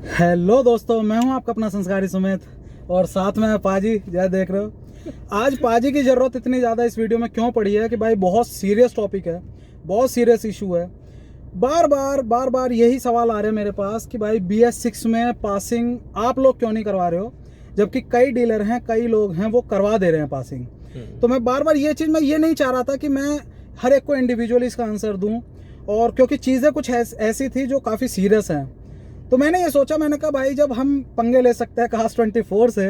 Hello दोस्तों, मैं हूं आपका अपना संस्कारी सुमित और साथ में पाजी। जय देख रहे हो, आज पाजी की ज़रूरत इतनी ज़्यादा इस वीडियो में क्यों पड़ी है कि भाई बहुत सीरियस टॉपिक है, बहुत सीरियस इशू है। बार बार यही सवाल आ रहे हैं मेरे पास कि भाई BS6 में पासिंग आप लोग क्यों नहीं करवा रहे हो, जबकि कई डीलर हैं, कई लोग हैं वो करवा दे रहे हैं पासिंग। तो मैं बार ये चीज़ मैं ये नहीं चाह रहा था कि मैं हर एक को इंडिविजुअली इसका आंसर दूँ, और क्योंकि चीज़ें कुछ ऐसी थी जो काफ़ी सीरियस हैं। तो मैंने ये सोचा, मैंने कहा भाई जब हम पंगे ले सकते हैं कास्ट 24 से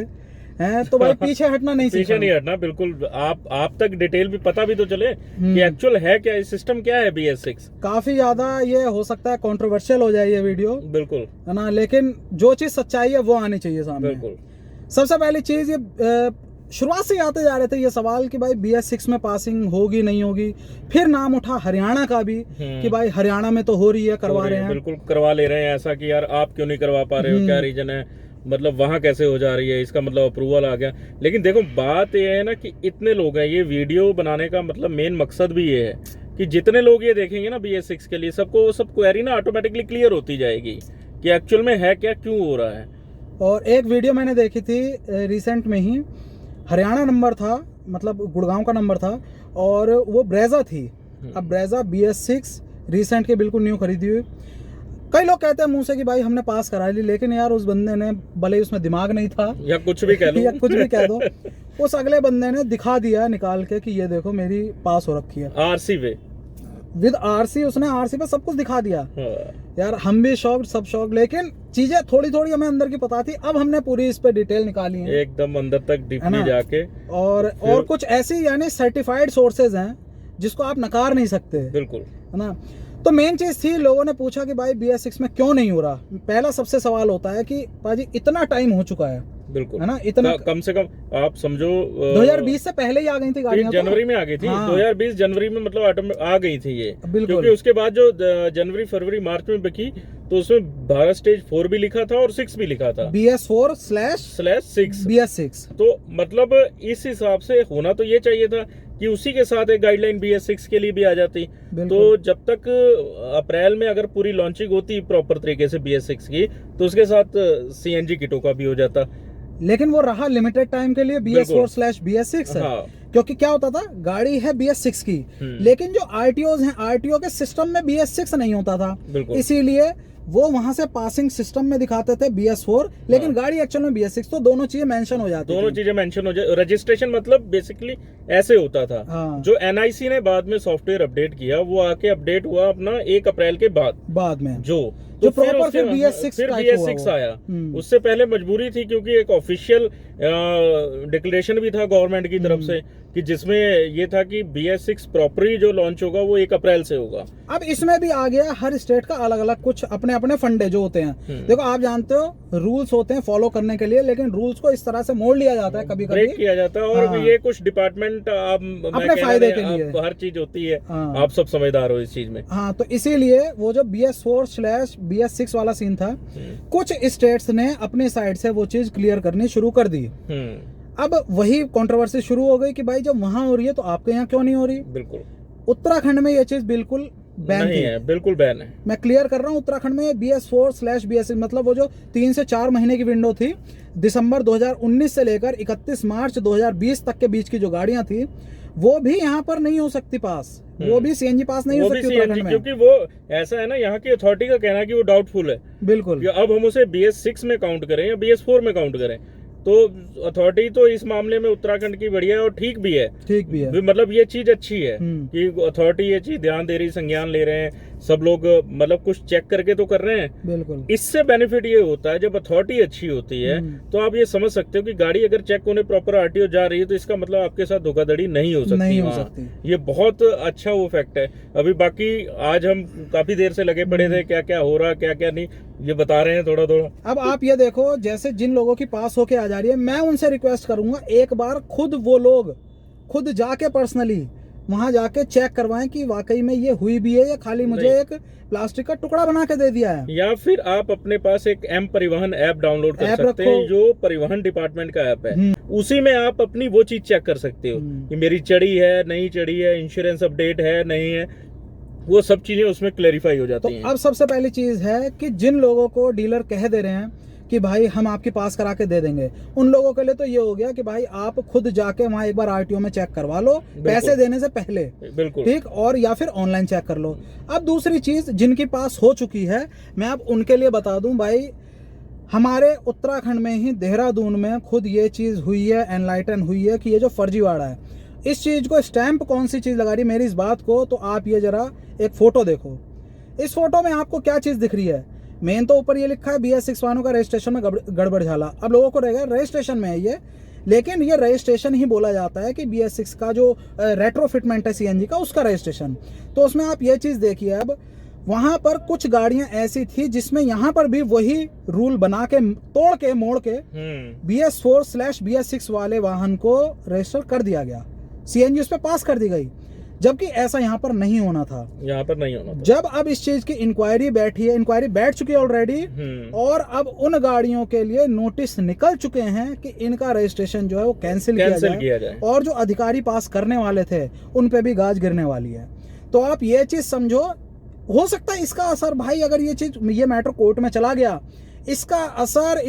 हैं तो भाई पीछे हटना नहीं पीछे नहीं हटना, बिल्कुल। आप तक डिटेल भी पता भी तो चले कि एक्चुअल है क्या, सिस्टम क्या है BS6। काफी ज्यादा ये हो सकता है कंट्रोवर्शियल हो जाए ये वीडियो, बिल्कुल है ना, लेकिन जो चीज सच्चाई है वो आनी चाहिए सामने। बिल्कुल। सबसे पहली चीज, ये शुरुआत से आते जा रहे थे ये सवाल कि भाई BS6 में पासिंग होगी नहीं होगी। फिर नाम उठा हरियाणा का भी कि भाई हरियाणा में तो हो रही है, करवा रहे हैं। बिल्कुल करवा ले रहे हैं। ऐसा कि यार आप क्यों नहीं करवा पा रहे हो, क्या रीजन है, मतलब वहां कैसे हो जा रही है, इसका मतलब अप्रूवल आ गया। लेकिन देखो बात ये है ना कि इतने लोग हैं, ये वीडियो बनाने का मतलब मेन मकसद भी ये है कि जितने लोग ये देखेंगे ना BS6 के लिए, सबको सब क्वेरी ना ऑटोमेटिकली क्लियर होती जाएगी कि एक्चुअल में है क्या, क्यों हो रहा है। और एक वीडियो मैंने देखी थी रिसेंट में ही, हरियाणा नंबर था, मतलब गुड़गांव का नंबर था, और वो ब्रेजा थी। अब ब्रेजा BS6 रिसेंट के बिल्कुल न्यू खरीदी हुई। कई लोग कहते हैं मुंह से कि भाई हमने पास करा ली, लेकिन यार उस बंदे ने, भले ही उसमें दिमाग नहीं था या कुछ भी कह लो या कुछ भी कह दो, उस अगले बंदे ने दिखा दिया निकाल के कि ये देखो मेरी पास हो रखी है RC पे, विद RC। उसने RC पे सब कुछ दिखा दिया। यार हम भी शॉक्ड, सब शॉक्ड, लेकिन चीजें थोड़ी थोड़ी हमें अंदर की पता थी। अब हमने पूरी इस पे डिटेल निकाली है, एकदम अंदर तक डीपली जाके। और कुछ ऐसी यानी सर्टिफाइड सोर्सेज हैं जिसको आप नकार नहीं सकते, बिल्कुल, है ना। तो मेन चीज थी, लोगों ने पूछा कि भाई BS6 में क्यों नहीं हो रहा। पहला सबसे सवाल होता है कि पाजी इतना टाइम हो चुका है, बिल्कुल, है ना, इतना कम से कम आप समझो 2020 से पहले ही आ गई थी गाड़ियां, जनवरी में आ गई थी। हाँ। 2020 जनवरी में मतलब आ गई थी ये, बिल्कुल। क्योंकि उसके बाद जो जनवरी फरवरी मार्च में बिकी तो उसमें भारत स्टेज 4 भी लिखा था और 6 भी लिखा था, BS4/6 BS6। तो मतलब इस हिसाब से होना तो ये चाहिए था कि उसी के साथ एक गाइडलाइन BS6 के लिए भी आ जाती। तो जब तक अप्रैल में अगर पूरी लॉन्चिंग होती प्रॉपर तरीके से BS6 की, तो उसके साथ CNG किटों का भी हो जाता। लेकिन वो रहा लिमिटेड टाइम के लिए BS4/BS6 है। हाँ। क्योंकि क्या होता था, गाड़ी है BS6 की, लेकिन जो RTOs हैं, RTO के सिस्टम में BS6 नहीं होता था, इसीलिए वो वहां से पासिंग सिस्टम में दिखाते थे BS4, लेकिन हाँ। गाड़ी एक्चुअल में BS6, तो दोनों चीजें मेंशन हो जाती, दोनों चीजें मेंशन हो जाए। रजिस्ट्रेशन मतलब बेसिकली ऐसे होता था। हाँ। जो NIC ने बाद में सॉफ्टवेयर अपडेट किया, वो आके अपडेट हुआ अपना 1 अप्रैल के बाद में तो प्रॉपर फिर BS6 आया। उससे पहले मजबूरी थी, क्योंकि एक ऑफिशियल डिक्लेरेशन भी था गवर्नमेंट की तरफ से कि जिसमें ये था कि BS6 प्रॉपरली जो लॉन्च होगा वो 1 अप्रैल से होगा। अब इसमें भी आ गया, हर स्टेट का अलग अलग कुछ अपने अपने फंडे जो होते हैं। देखो आप जानते हो रूल्स होते हैं फॉलो करने के लिए, लेकिन रूल्स को इस तरह से मोड़ लिया जाता है, कभी ब्रेक किया जाता है। और हाँ। ये कुछ डिपार्टमेंट अपने फायदे के लिए हर चीज होती है। हाँ। आप सब समझदार हो इस चीज में। हाँ, तो इसीलिए वो जो BS4/BS6 वाला सीन था, कुछ स्टेट्स ने अपनी साइड से वो चीज क्लियर करनी शुरू कर दी। अब वही कंट्रोवर्सी शुरू हो गई कि भाई जब वहां हो रही है तो आपके यहाँ क्यों नहीं हो रही। बिल्कुल, उत्तराखंड में ये चीज बिल्कुल बैन है, बिल्कुल बैन है। मैं क्लियर कर रहा हूँ, उत्तराखंड में BS4/BS6 मतलब वो जो 3 से 4 महीने की विंडो थी, दिसंबर 2019 से लेकर 31 मार्च 2020 तक के बीच की जो गाड़ियां थी, वो भी यहाँ पर नहीं हो सकती पास, वो भी CNG पास नहीं हो सकती उत्तराखंड में, क्योंकि वो ऐसा है ना, यहाँ की अथॉरिटी का कहना है कि वो डाउटफुल है। बिल्कुल, अब हम उसे BS6 में काउंट करें या BS4 में काउंट करें, तो अथॉरिटी तो इस मामले में उत्तराखंड की बढ़िया है और ठीक भी है। मतलब ये चीज अच्छी है कि अथॉरिटी ये चीज ध्यान दे रही, संज्ञान ले रहे हैं सब लोग, मतलब कुछ चेक करके तो कर रहे हैं। बिल्कुल, इससे बेनिफिट ये होता है जब अथॉरिटी अच्छी होती है, तो आप ये समझ सकते हो कि गाड़ी अगर चेक होने प्रॉपर RTO जा रही है, तो इसका मतलब आपके साथ धोखाधड़ी नहीं हो सकती। ये बहुत अच्छा वो फैक्ट है। अभी बाकी आज हम काफी देर से लगे पड़े थे, क्या क्या हो रहा, क्या क्या नहीं, ये बता रहे हैं थोड़ा थोड़ा। अब आप ये देखो, जैसे जिन लोगों की पास होके आ जा रही है, मैं उनसे रिक्वेस्ट करूंगा एक बार वो लोग खुद जाके पर्सनली वहां जाके चेक करवाएं कि वाकई में ये हुई भी है या खाली मुझे एक प्लास्टिक का टुकड़ा बना के दे दिया है। या फिर आप अपने पास एक M परिवहन ऐप डाउनलोड कर सकते हैं, जो परिवहन डिपार्टमेंट का ऐप है। उसी में आप अपनी वो चीज चेक कर सकते हो कि मेरी चढ़ी है, नहीं चढ़ी है, इंश्योरेंस अपडेट है, नहीं है। वो सब चीजें उसमें क्लैरिफाई हो तो जाती हैं। अब सबसे पहली चीज है कि जिन लोगों को डीलर कह दे रहे हैं कि भाई हम आपकी पास करा के दे देंगे, उन लोगों के लिए तो ये हो गया कि भाई आप खुद जाके वहां एक बार आरटीओ में चेक करवा लो पैसे देने से पहले, बिल्कुल ठीक, और या फिर ऑनलाइन चेक कर लो। अब दूसरी चीज, जिनके पास हो चुकी है, मैं अब उनके लिए बता दूं भाई, हमारे उत्तराखंड में ही देहरादून में खुद ये चीज हुई है, एनलाइटन हुई है कि ये जो फर्जीवाड़ा है, इस चीज को स्टैंप कौन सी चीज लगा रही है मेरी इस बात को, तो आप ये जरा एक फोटो देखो। इस फोटो में आपको क्या चीज दिख रही है? मेन तो ऊपर ये लिखा है BS6 वाहनों का रजिस्ट्रेशन में गड़बड़ झाला। अब लोगों को रहेगा रजिस्ट्रेशन में है ये, लेकिन ये रजिस्ट्रेशन ही बोला जाता है कि BS6 का जो रेट्रोफिटमेंट है CNG का, उसका रजिस्ट्रेशन। तो उसमें आप ये चीज देखिए, अब वहां पर कुछ गाड़ियां ऐसी थी जिसमें यहाँ पर भी वही रूल बना के तोड़ के मोड़ के BS4/BS6 वाले वाहन को रजिस्टर कर दिया गया, CNG उस पर पास कर दी गई, जबकि ऐसा यहाँ पर नहीं होना था। यहाँ पर नहीं होना था। जब अब इस चीज की इंक्वायरी बैठी है, इंक्वायरी बैठ चुकी है ऑलरेडी, और अब उन गाड़ियों के लिए नोटिस निकल चुके हैं कि इनका रजिस्ट्रेशन जो है वो कैंसिल किया जाए, और जो अधिकारी पास करने वाले थे उन पे भी गाज गिरने वाली है। तो आप ये चीज समझो, हो सकता है इसका असर भाई, अगर ये मैटर कोर्ट में चला गया, इसका असर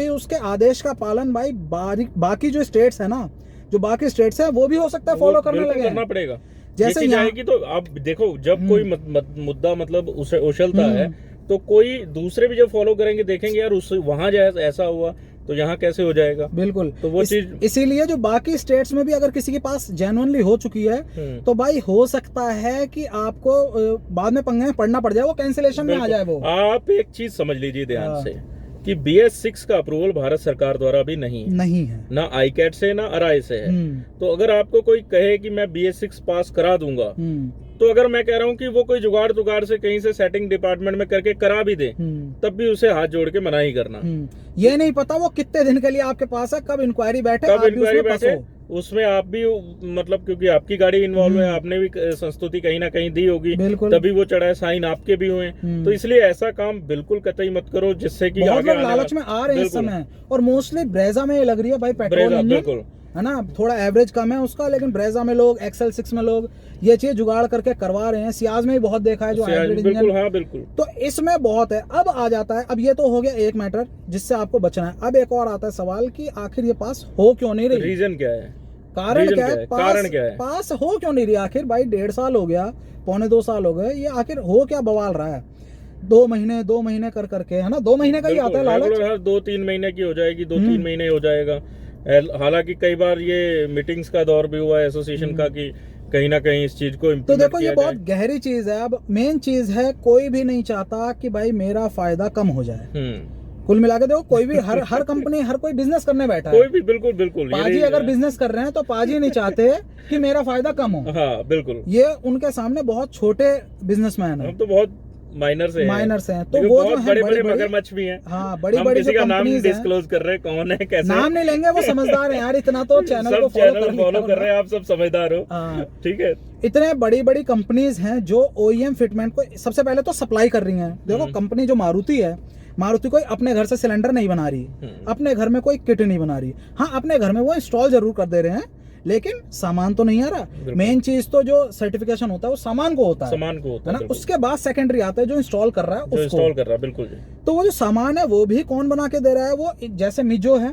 उसके आदेश का पालन भाई बाकी जो स्टेट्स है ना, जो बाकी स्टेट्स है वो भी हो सकता है फॉलो करने लगे, करना पड़ेगा। जैसे जाएगी तो आप देखो, जब कोई मुद्दा मतलब उछलता है तो कोई दूसरे भी जब फॉलो करेंगे, देखेंगे यार उस वहां जाए ऐसा हुआ तो यहाँ कैसे हो जाएगा। बिल्कुल, तो वो चीज इसीलिए जो बाकी स्टेट्स में भी अगर किसी के पास जेन्युइनली हो चुकी है तो भाई हो सकता है कि आपको बाद में पंगे में पड़ना पड़ जाए, वो कैंसिलेशन में आ जाए। वो आप एक चीज समझ लीजिए ध्यान से कि BS6 का अप्रूवल भारत सरकार द्वारा भी नहीं है, ना ICAT से ना RI से है। तो अगर आपको कोई कहे कि मैं BS6 पास करा दूंगा, तो अगर मैं कह रहा हूँ कि वो कोई जुगाड़ से कहीं से सेटिंग डिपार्टमेंट में करके करा भी दे, तब भी उसे हाथ जोड़ के मना ही करना। ये नहीं पता वो कितने दिन के लिए आपके पास है, कब इंक्वायरी बैठे, उसमें आप भी मतलब, क्योंकि आपकी गाड़ी इन्वॉल्व है, आपने भी संस्तुति कहीं ना कहीं दी होगी, तभी वो चढ़ा है, साइन आपके भी हुए। तो इसलिए ऐसा काम बिल्कुल कतई मत करो, जिससे कि बहुत लोग लालच में आ रहे हैं इस समय, और मोस्टली ब्रेजा में लग रही है भाई पेट्रोल इंजन, है ना, थोड़ा एवरेज कम है उसका, लेकिन ब्रेजा में लोग, XL6 में लोग ये चीज जुगाड़ करके करवा रहे हैं। सियाज में भी बहुत देखा है जो हाइब्रिड इंजन। हाँ बिल्कुल। तो इसमें बहुत है। अब आ जाता है, अब ये तो हो गया एक मैटर जिससे आपको बचना है। अब एक और आता है सवाल कि आखिर ये पास हो क्यों नहीं रही, रीजन क्या है, कारण क्या है, कारण क्या है, पास हो क्यों नहीं रही आखिर भाई? 1.5 साल हो गया, 1.25 साल हो गए, ये आखिर हो क्या बवाल रहा है? 2 महीने कर करके, है ना, 2 महीने का ही आता है लालच, 2-3 महीने की हो जाएगी, 2-3 महीने हो जाएगा। हालांकि कई बार ये मीटिंग्स का दौर भी हुआ है एसोसिएशन का कि कहीं ना कहीं इस चीज को तो देखो, ये बहुत गहरी चीज है। अब मेन चीज है, कोई भी नहीं चाहता कि भाई मेरा फायदा कम हो जाए। कुल मिला के देखो, कोई भी हर कंपनी, हर कोई बिजनेस करने बैठा है, कोई भी, बिल्कुल पाजी अगर बिजनेस कर रहे हैं तो पाजी नहीं चाहते कि मेरा फायदा कम हो। हाँ बिल्कुल, ये उनके सामने बहुत छोटे बिजनेसमैन है, हम तो बहुत माइनर से हैं, तो वो जो बड़े मगरमच्छ भी हैं। हाँ, बड़ी किसी का नाम डिस्क्लोज कर रहे हैं, कौन है, कैसे, नाम नहीं लेंगे, वो समझदार हैं यार, इतना तो चैनल को फॉलो कर रहे हैं, आप सब समझदार हो, ठीक है। इतने बड़ी कंपनीज हैं जो OEM फिटमेंट को सबसे पहले तो सप्लाई कर रही हैं। देखो, कंपनी जो मारुति है, मारुति कोई अपने घर से सिलेंडर नहीं बना रही, अपने घर में कोई किट नहीं बना रही। हाँ, अपने घर में वो इंस्टॉल जरूर कर दे रहे हैं, लेकिन सामान तो नहीं आ रहा। मेन चीज तो जो सर्टिफिकेशन होता है वो सामान को होता है ना, उसके बाद सेकेंडरी आता है जो इंस्टॉल कर रहा है उसको। इंस्टॉल कर रहा है, बिल्कुल। तो वो जो सामान है वो भी कौन बना के दे रहा है? वो जैसे मिजो है,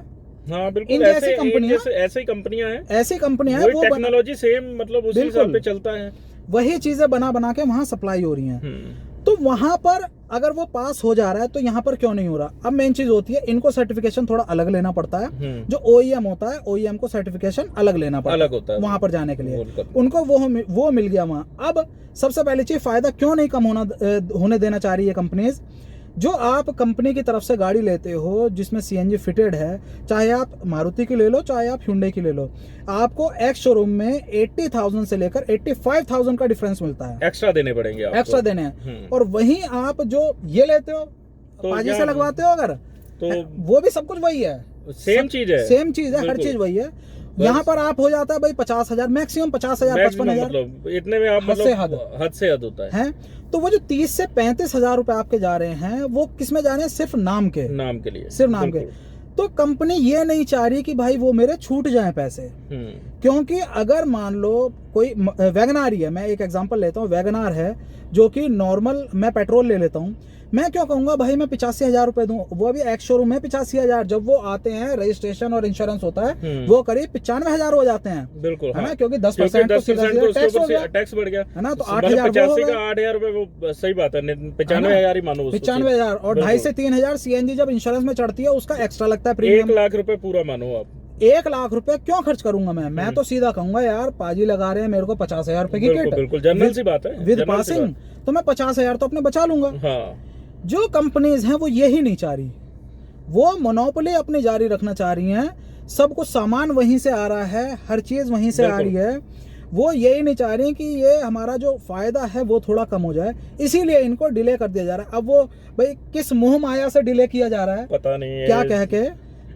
हाँ बिल्कुल, ऐसी कंपनियां हैं, वो टेक्नोलॉजी सेम, मतलब उसी हिसाब पे चलता है, वही चीजें बना के वहां सप्लाई हो रही हैं। तो वहां पर अगर वो पास हो जा रहा है तो यहाँ पर क्यों नहीं हो रहा? अब मेन चीज होती है, इनको सर्टिफिकेशन थोड़ा अलग लेना पड़ता है। जो OEM होता है, OEM को सर्टिफिकेशन अलग लेना पड़ता है, अलग होता है वहां पर जाने के लिए, उनको वो मिल गया वहां। अब सबसे पहली चीज, फायदा क्यों नहीं कम होने देना चाह रही है कंपनीज? जो आप कंपनी की तरफ से गाड़ी लेते हो जिसमें CNG फिटेड है, चाहे आप मारुति की ले लो, चाहे आप Hyundai की ले लो, आपको एक्स शोरूम में 80,000 से लेकर 85,000 का डिफरेंस मिलता है, एक्स्ट्रा देने पड़ेंगे आपको, एक्स्ट्रा देने हैं। और वहीं आप जो ये लेते हो, तो पाजी से लगवाते हो अगर, तो वो भी सब कुछ वही है, सेम चीज है, हर चीज वही है। यहाँ पर आप हो जाता है भाई 50,000, मैक्सिमम 50,000, 55,000, मतलब इतने में आप, हद से हद होता है। तो वो जो 30 से 35,000 रुपए आपके जा रहे हैं, वो किस में जा रहे हैं? सिर्फ नाम के लिए, सिर्फ नाम के। तो कंपनी ये नहीं चाह रही कि भाई वो मेरे छूट जाएं पैसे, क्योंकि अगर मान लो कोई वैगनार ही है, मैं एक एग्जांपल लेता हूँ, वैगनार है जो कि नॉर्मल मैं पेट्रोल ले लेता हूँ, मैं क्यों कहूँगा भाई मैं 85,000 रुपए दूं, वो अभी एक्स शोरूम में 85,000, जब वो आते हैं रजिस्ट्रेशन और इंश्योरेंस होता है वो करीब 95,000 हो जाते हैं, बिल्कुल, है ना, हाँ। क्योंकि 10% टैक्स बढ़ गया, है ना, तो 8,000 8,000 का 8,000 रुपए, वो सही बात है, 95,000 ही मानो, 95,000 और 2,500 से 3,000 सीएनजी जब इंश्योरेंस में चढ़ती है उसका एक्स्ट्रा लगता है प्रीमियम। 1 लाख रुपए पूरा मानो आप, 1 लाख रुपए क्यों खर्च करूंगा मैं तो सीधा कहूंगा यार पाजी लगा रहे हैं मेरे को 50,000 रुपए की किट, बिल्कुल जनरल सी बात है, विद पासिंग, तो मैं 50,000 तो अपने बचा लूंगा। हाँ। जो कंपनीज हैं वो यही नहीं चाह रही, वो मोनोपोली अपनी जारी रखना चाह रही हैं, सब कुछ सामान वहीं से आ रहा है, हर चीज वहीं से आ रही है, वो यही नहीं चाह रही कि ये हमारा जो फायदा है वो थोड़ा कम हो जाए, इसीलिए इनको डिले कर दिया जा रहा है। अब वो भाई किस मोह माया से डिले किया जा रहा है पता नहीं है, क्या कह के,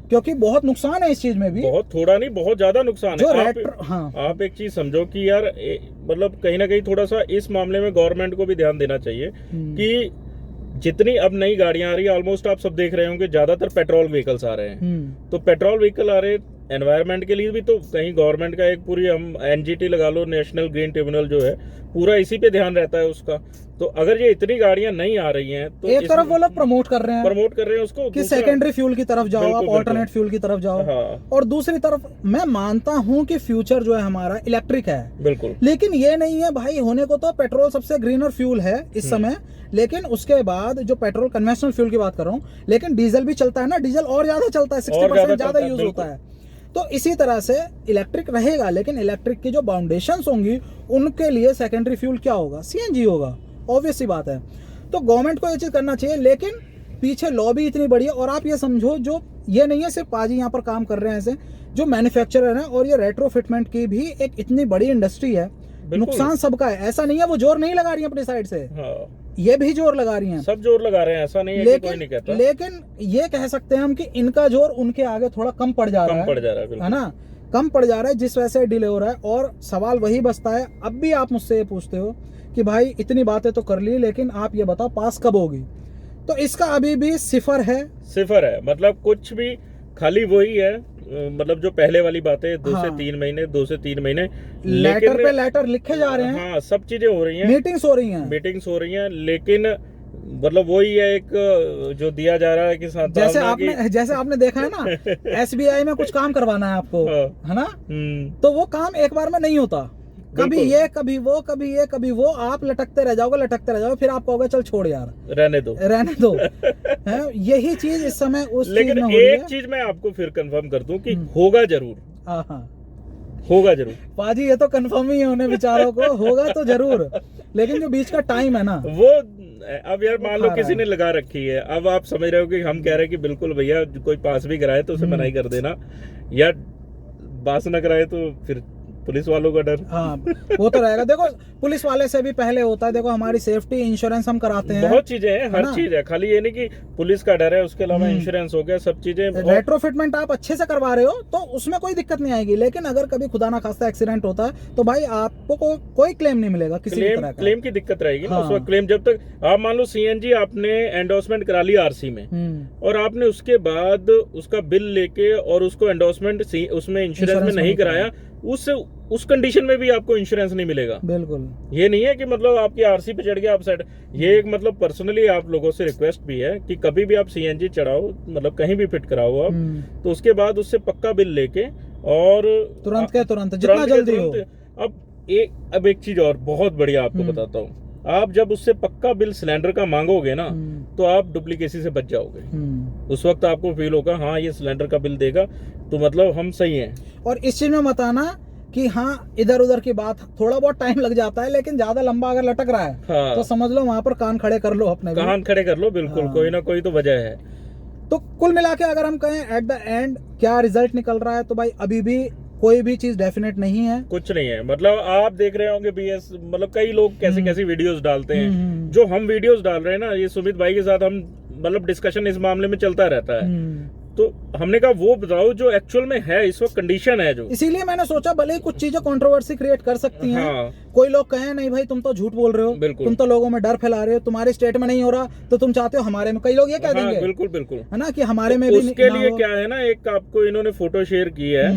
क्योंकि बहुत नुकसान है इस चीज में भी, बहुत थोड़ा नहीं बहुत ज्यादा नुकसान जो है। हाँ। आप एक चीज समझो कि यार मतलब कहीं ना कहीं थोड़ा सा इस मामले में गवर्नमेंट को भी ध्यान देना चाहिए कि जितनी अब नई गाड़ियां आ रही है, ऑलमोस्ट आप सब देख रहे होंगे ज्यादातर पेट्रोल व्हीकल्स आ रहे हैं, तो पेट्रोल व्हीकल आ रहे एनवायरनमेंट के लिए भी, तो कहीं गवर्नमेंट का एक पूरी हम एनजीटी लगा लो, नेशनल ग्रीन ट्रिब्यूनल जो है, पूरा इसी पे ध्यान रहता है उसका। तो अगर ये इतनी गाड़ियां नहीं आ रही हैं तो एक तरफ वो लोग प्रमोट कर रहे हैं उसको कि सेकेंडरी फ्यूल की तरफ जाओ, आप ऑल्टरनेट फ्यूल की तरफ जाओ, हाँ। और दूसरी तरफ मैं मानता हूं कि फ्यूचर जो है हमारा इलेक्ट्रिक है, बिल्कुल, लेकिन ये नहीं है भाई, होने को तो पेट्रोल सबसे ग्रीनर फ्यूल है इस समय, लेकिन उसके बाद जो पेट्रोल कन्वेंशनल फ्यूल की बात कर रहा हूँ, लेकिन डीजल भी चलता है ना, डीजल और ज्यादा चलता है, 60% ज्यादा यूज होता है। तो इसी तरह से इलेक्ट्रिक रहेगा, लेकिन इलेक्ट्रिक की जो बाउंडेशंस होंगी उनके लिए सेकेंडरी फ्यूल क्या होगा, सीएनजी होगा, ऑब्वियस सी बात है। तो गवर्नमेंट को ये चीज करना चाहिए, लेकिन पीछे लॉबी इतनी बड़ी है, और आप ये समझो जो ये नहीं है सिर्फ पाजी यहाँ पर काम कर रहे हैं ऐसे, जो मैन्युफैक्चरर है और ये रेट्रोफिटमेंट की भी एक इतनी बड़ी इंडस्ट्री है, नुकसान सबका है, ऐसा नहीं है वो जोर नहीं लगा रही है अपनी साइड से, हाँ। ये भी जोर लगा रही हैं, सब जोर लगा रहे हैं, ऐसा नहीं है, कोई नहीं कहता, लेकिन ये कह सकते हैं हम कि इनका जोर उनके आगे थोड़ा कम पड़ जा रहा है ना, कम पड़ जा रहा है, जिस वजह से डिले हो रहा है। और सवाल वही बचता है, अब भी आप मुझसे ये पूछते हो कि भाई इतनी बातें तो कर ली, लेकिन आप ये बताओ पास कब होगी, तो इसका अभी भी सिफर है, मतलब कुछ भी खाली वही है, मतलब जो पहले वाली बातें 2 से 3 महीने, 2 से 3 महीने लेटर पे लेटर लिखे जा रहे हैं, हाँ, सब चीजें हो रही हैं, मीटिंग्स हो रही हैं, लेकिन मतलब वही है एक जो दिया जा रहा है कि जैसे आपने देखा है ना एसबीआई में कुछ काम करवाना है आपको, है ना, तो वो काम एक बार में नहीं होता, कभी ये कभी वो आप लटकते रह जाओगे, फिर आप कहोगे चल छोड़ यार, रहने दो है, यही चीज इस समय उस लेकिन चीज में एक चीज मैं आपको फिर कंफर्म कर दूं कि होगा जरूर, होगा जरूर पाजी, ये तो कंफर्म ही है उन्हें बेचारों को, होगा तो जरूर, लेकिन जो बीच का टाइम है ना वो, अब यार मान लो किसी ने लगा रखी है, अब आप समझ रहे हो कि हम कह रहे हैं कि बिल्कुल भैया कोई पास भी कराए तो उसे मनाही कर देना, या पास न कराए तो फिर पुलिस वालों का डर, हाँ वो तो रहेगा। देखो पुलिस वाले से भी पहले होता है, देखो हमारी सेफ्टी इंश्योरेंस हम कराते हैं, बहुत चीजें हैं, हर चीज है, खाली ये नहीं कि पुलिस का डर है, उसके अलावा इंश्योरेंस हो गया, सब चीजें। रेट्रोफिटमेंट आप अच्छे से करवा रहे हो तो उसमें कोई दिक्कत नहीं आएगी, लेकिन अगर कभी खुदा ना खास्ता एक्सीडेंट होता है तो भाई आपको कोई क्लेम नहीं मिलेगा, किसी तरह का क्लेम की दिक्कत रहेगी ना, उसका क्लेम जब तक आप मान लो सीएनजी आपने एंडोर्समेंट करा ली आरसी में, और आपने उसके बाद उसका बिल लेके और उसको एंडोर्समेंट उसमें इंश्योरेंस में नहीं कराया, उस कंडीशन में भी आपको इंश्योरेंस नहीं मिलेगा। बिल्कुल, ये नहीं है कि मतलब आपकी आरसी पे चढ़ गया आप सेट, ये एक मतलब पर्सनली आप लोगों से रिक्वेस्ट भी है कि कभी भी आप सीएनजी चढ़ाओ, मतलब कहीं भी फिट कराओ आप, तो उसके बाद उससे पक्का बिल लेके और तुरंत जितना जल्दी हो। अब एक चीज और बहुत बढ़िया आपको बताता हूँ, आप जब उससे पक्का बिल सिलेंडर का मांगोगे ना, तो आप डुप्लीकेसी से बच जाओगे, उस वक्त आपको फील होगा हाँ ये सिलेंडर का बिल देगा तो मतलब हम सही हैं। और इस चीज में बताना कि हाँ इधर उधर की बात थोड़ा बहुत टाइम लग जाता है, लेकिन ज्यादा लंबा अगर लटक रहा है हाँ। तो समझ लो वहां पर कान खड़े कर लो, अपने कान खड़े कर लो, बिल्कुल हाँ। कोई ना कोई तो वजह है। तो कुल मिला के अगर हम कहें एट द एंड क्या रिजल्ट निकल रहा है, तो भाई अभी भी कोई भी चीज डेफिनेट नहीं है, कुछ नहीं है। मतलब आप देख रहे होंगे बीएस, मतलब कई लोग कैसी वीडियोस डालते हैं, जो हम वीडियोस डाल रहे हैं ना, ये सुमित भाई के साथ हम मतलब डिस्कशन इस मामले में चलता रहता है, तो हमने कहा वो बताओ जो एक्चुअल में है इस वक्त कंडीशन है जो। इसीलिए मैंने सोचा भले ही कुछ चीजें कंट्रोवर्सी क्रिएट कर सकती हैं। हाँ। कोई लोग कहें नहीं भाई तुम तो झूठ बोल रहे हो, बिल्कुल। तुम तो लोगों में डर फैला रहे हो, तुम्हारे स्टेट में नहीं हो रहा तो तुम चाहते हो हमारे में, कई लोग ये कह हाँ, देंगे। बिल्कुल बिल्कुल, है ना, कि हमारे तो में भी उसके ना लिए हो। क्या है ना, एक आपको इन्होंने फोटो शेयर की है,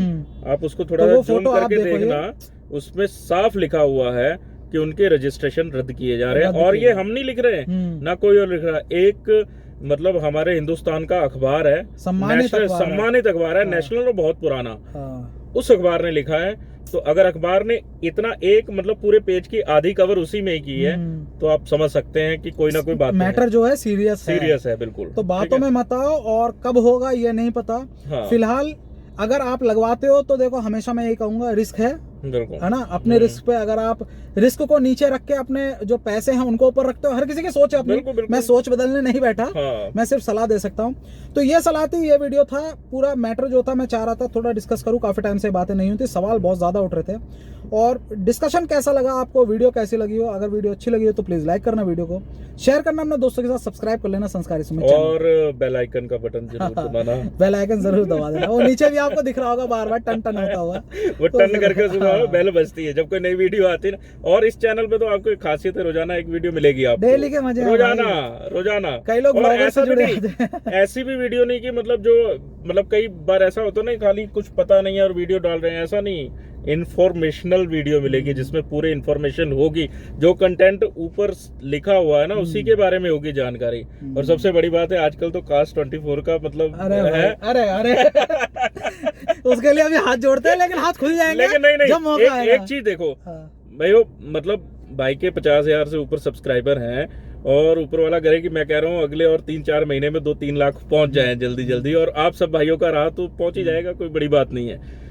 आप उसको थोड़ा तो वो जूम फोटो आप करके देखो, देखना, उसमें साफ लिखा हुआ है कि उनके रजिस्ट्रेशन रद्द किए जा रहे हैं। रद्द और किए ये जा हम नहीं लिख रहे हैं, ना कोई और लिख रहा है, एक मतलब हमारे हिंदुस्तान का अखबार है, सम्मानित अखबार है। सम्मानित अखबार है, हाँ। नेशनल और बहुत पुराना, हाँ। उस अखबार ने लिखा है। तो अगर अखबार ने इतना एक मतलब पूरे पेज की आधी कवर उसी में ही की है, तो आप समझ सकते हैं कि कोई ना कोई बात मैटर जो है सीरियस है बिल्कुल। तो बातों में मत आओ, और कब होगा ये नहीं पता। हाँ। फिलहाल अगर आप लगवाते हो तो देखो, हमेशा मैं यही कहूंगा, रिस्क है ना, अपने रिस्क पे अगर आप रिस्क को नीचे रख के अपने जो पैसे हैं उनको ऊपर रखते हो, हर किसी की सोच है अपनी। बिल्कुल। मैं सोच बदलने नहीं बैठा। हाँ। मैं सिर्फ सलाह दे सकता हूँ। तो ये सलाह थी, ये वीडियो था, पूरा मैटर जो था मैं चाह रहा था थोड़ा डिस्कस करूँ, काफी टाइम से बातें नहीं हुई थी, सवाल बहुत ज्यादा उठ रहे थे। और डिस्कशन कैसा लगा आपको, वीडियो कैसी लगी हो, अगर वीडियो अच्छी लगी हो तो प्लीज लाइक करना, वीडियो को शेयर करना अपने दोस्तों के साथ, सब्सक्राइब कर लेना संस्कारी सुमित चैनल, और बेल आइकन का बटन जरूर दबाना। बेल आइकन जरूर दबा देना, वो नीचे भी आपको दिख रहा होगा बार बार टन टन होता हुआ, वो तो टन करके सुबह हाँ। बेल बजती है जब कोई नई वीडियो आती है ना। और इस चैनल पे तो आपको एक खासियत है, रोजाना एक वीडियो मिलेगी आपको, डेली के मजे हैं रोजाना। कई लोग और ब्लॉगर ऐसा से भी जुड़े नहीं, होते हैं। ऐसी भी वीडियो नहीं कि मतलब जो मतलब कई बार ऐसा होता नहीं, खाली कुछ पता नहीं है और वीडियो डाल रहे हैं, ऐसा नहीं। इंफॉर्मेशनल वीडियो मिलेगी जिसमें पूरे इंफॉर्मेशन होगी, जो कंटेंट ऊपर लिखा हुआ है ना उसी के बारे में होगी जानकारी। और सबसे बड़ी बात है, आजकल तो कास्ट 24 का मतलब है। अरे उसके लिए अभी हाथ जोड़ते हैं, लेकिन हाथ खुल जाएंगे, लेकिन नहीं जब मौका आएगा। एक चीज देखो भाई, वो मतलब भाई के 50,000 से ऊपर सब्सक्राइबर हैं, और ऊपर वाला करे कि मैं कह रहा हूँ अगले और 3-4 महीने में 2-3 लाख पहुंच जाए जल्दी, और आप सब भाइयों का रहा तो पहुंच ही जाएगा, कोई बड़ी बात नहीं है।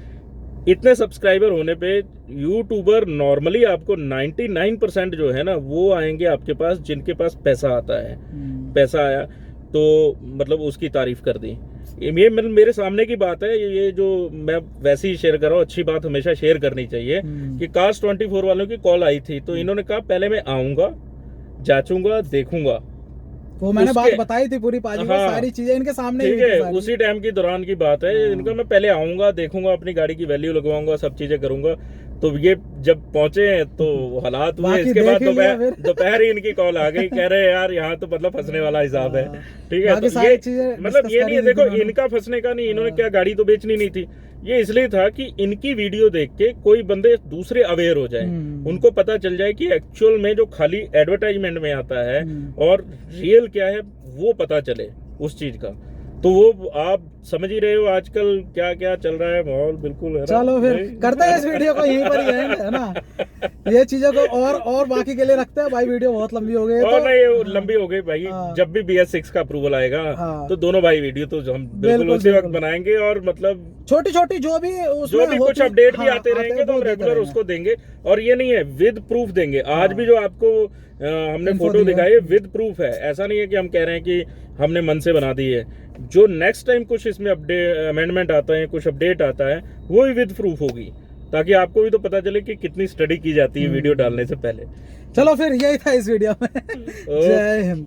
इतने सब्सक्राइबर होने पे यूट्यूबर नॉर्मली आपको 99% जो है ना वो आएंगे आपके पास जिनके पास पैसा आता है। पैसा आया तो मतलब उसकी तारीफ कर दी। ये मेरे सामने की बात है, ये जो मैं वैसे ही शेयर कर रहा हूँ, अच्छी बात हमेशा शेयर करनी चाहिए। कि कास्ट 24 वालों की कॉल आई थी, तो इन्होंने कहा पहले मैं आऊंगा, जांचूंगा, देखूंगा। वो मैंने बात बताई थी पूरी पाजी को, हाँ, सारी चीजें इनके सामने ठीक है, उसी टाइम की दौरान की बात है। इनका मैं पहले आऊंगा, देखूंगा, अपनी गाड़ी की वैल्यू लगवाऊंगा, सब चीजें करूंगा। तो ये जब पहुंचे तो हालात हुए, इसके बाद दोपहर ही इनकी कॉल आ गई, कह रहे यार यहाँ तो मतलब फंसने वाला हिसाब है। ठीक है, तो ये मतलब ये नहीं है, देखो इनका फंसने का नहीं, इन्होंने क्या गाड़ी तो बेचनी नहीं थी, ये इसलिए था कि इनकी वीडियो देख के कोई बंदे दूसरे अवेयर हो जाए, उनको पता चल जाए कि एक्चुअल में जो खाली एडवर्टाइजमेंट में आता है और रियल क्या है वो पता चले उस चीज का। तो वो आप समझ ही रहे हो आजकल क्या क्या चल रहा है माहौल, बिल्कुल है। चलो फिर करते हैं इस वीडियो को यहीं पर ही है ना, ये चीजों को और बाकी के लिए रखते हैं भाई, वीडियो बहुत लंबी हो गई और नहीं लंबी हो गई भाई। जब भी BS6 का अप्रूवल आएगा तो दोनों भाई वीडियो तो हम बिल्कुल उसी वक्त बनाएंगे, और मतलब छोटी छोटी जो भी कुछ अपडेट भी आते रहेंगे तो रेगुलर उसको देंगे। और ये नहीं है, विद प्रूफ देंगे। आज भी जो आपको हमने फोटो दिखाई है विद प्रूफ है, ऐसा नहीं है कि हम कह रहे हैं कि हमने मन से बना दी है। जो नेक्स्ट टाइम कुछ इसमें अमेंडमेंट आता है, कुछ अपडेट आता है, वो भी विद प्रूफ होगी, ताकि आपको भी तो पता चले कि कितनी स्टडी की जाती है वीडियो डालने से पहले। चलो फिर यही था इस वीडियो में। जय हिंद।